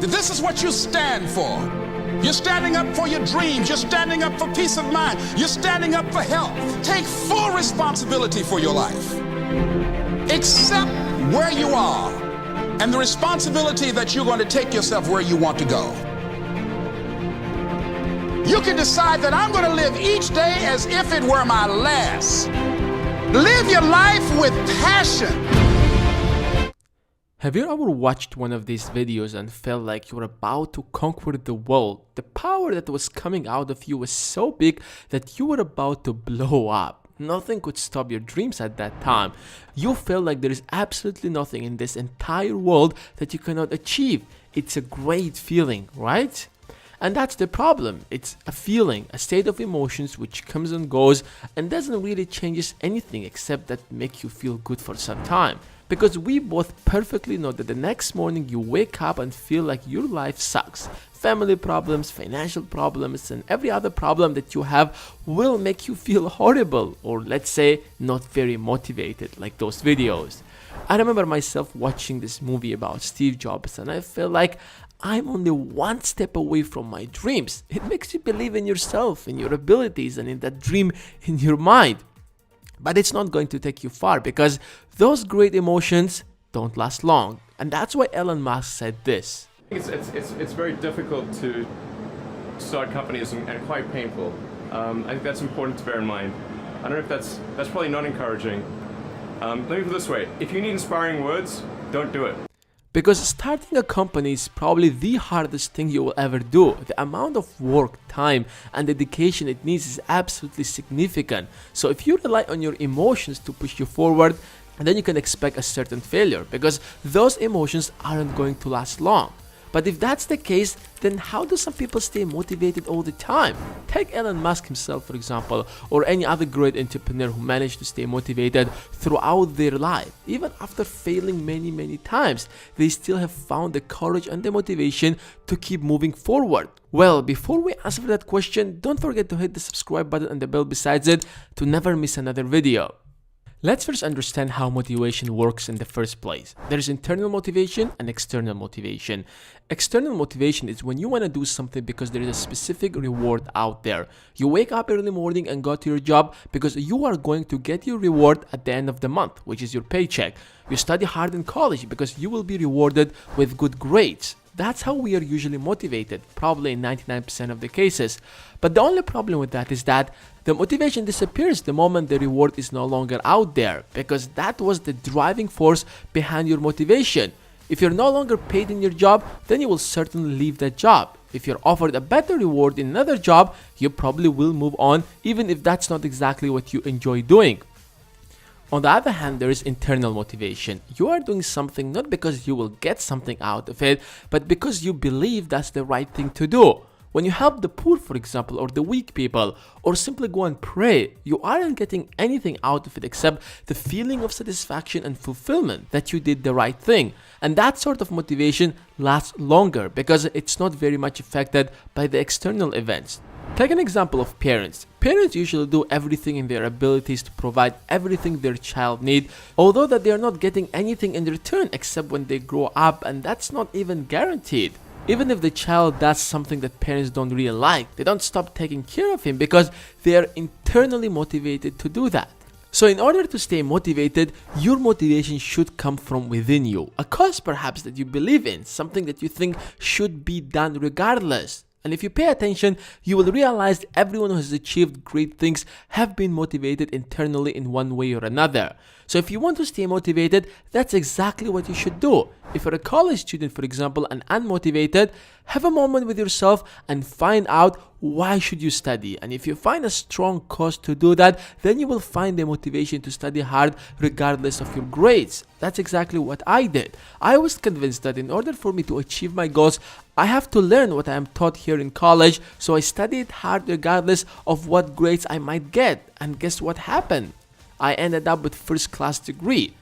This is what you stand for. You're standing up for your dreams. You're standing up for peace of mind. You're standing up for health. Take full responsibility for your life. Accept where you are and the responsibility that you're going to take yourself where you want to go. You can decide that I'm going to live each day as if it were my last. Live your life with passion. Have you ever watched one of these videos and felt like you were about to conquer the world? The power that was coming out of you was so big that you were about to blow up. Nothing could stop your dreams at that time. You felt like there is absolutely nothing in this entire world that you cannot achieve. It's a great feeling, right? And that's the problem. It's a feeling, a state of emotions which comes and goes and doesn't really change anything except that make you feel good for some time. Because we both perfectly know that the next morning you wake up and feel like your life sucks. Family problems, financial problems, and every other problem that you have will make you feel horrible, or let's say not very motivated, like those videos. I remember myself watching this movie about Steve Jobs and I felt like I'm only one step away from my dreams. It makes you believe in yourself, in your abilities, and in that dream in your mind. But it's not going to take you far because those great emotions don't last long. And that's why Elon Musk said this. It's very difficult to start companies and quite painful. I think that's important to bear in mind. I don't know if that's probably not encouraging. Let me put it this way. If you need inspiring words, don't do it. Because starting a company is probably the hardest thing you will ever do. The amount of work, time, and dedication it needs is absolutely significant. So if you rely on your emotions to push you forward, then you can expect a certain failure because those emotions aren't going to last long. But if that's the case, then how do some people stay motivated all the time? Take Elon Musk himself, for example, or any other great entrepreneur who managed to stay motivated throughout their life. Even after failing many times, they still have found the courage and the motivation to keep moving forward. Well, before we answer that question, don't forget to hit the subscribe button and the bell besides it to never miss another video. Let's first understand how motivation works in the first place. There is internal motivation and external motivation. External motivation is when you want to do something because there is a specific reward out there. You wake up early morning and go to your job because you are going to get your reward at the end of the month, which is your paycheck. You study hard in college because you will be rewarded with good grades. That's how we are usually motivated, probably in 99% of the cases. But the only problem with that is that the motivation disappears the moment the reward is no longer out there, because that was the driving force behind your motivation. If you're no longer paid in your job, then you will certainly leave that job. If you're offered a better reward in another job, you probably will move on, even if that's not exactly what you enjoy doing. On the other hand, there is internal motivation. You are doing something not because you will get something out of it, but because you believe that's the right thing to do. When you help the poor, for example, or the weak people, or simply go and pray, you aren't getting anything out of it except the feeling of satisfaction and fulfillment that you did the right thing. And that sort of motivation lasts longer because it's not very much affected by the external events. Take an example of parents. Parents usually do everything in their abilities to provide everything their child needs, although that they are not getting anything in return except when they grow up, and that's not even guaranteed. Even if the child does something that parents don't really like, they don't stop taking care of him because they are internally motivated to do that. So in order to stay motivated, your motivation should come from within you. A cause perhaps that you believe in, something that you think should be done regardless. And if you pay attention, you will realize everyone who has achieved great things have been motivated internally in one way or another. So if you want to stay motivated, that's exactly what you should do. If you're a college student, for example, and unmotivated, have a moment with yourself and find out why should you study. And if you find a strong cause to do that, then you will find the motivation to study hard regardless of your grades. That's exactly what I did. I was convinced that in order for me to achieve my goals, I have to learn what I am taught here in college, so I studied hard regardless of what grades I might get. And guess what happened? I ended up with first-class degree.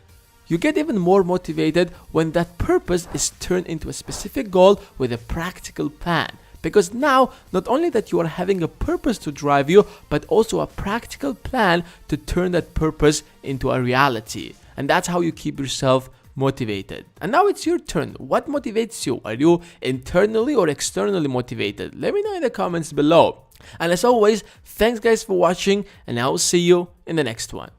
You get even more motivated when that purpose is turned into a specific goal with a practical plan. Because now, not only that you are having a purpose to drive you, but also a practical plan to turn that purpose into a reality. And that's how you keep yourself motivated. And now it's your turn. What motivates you? Are you internally or externally motivated? Let me know in the comments below. And as always, thanks guys for watching, and I will see you in the next one.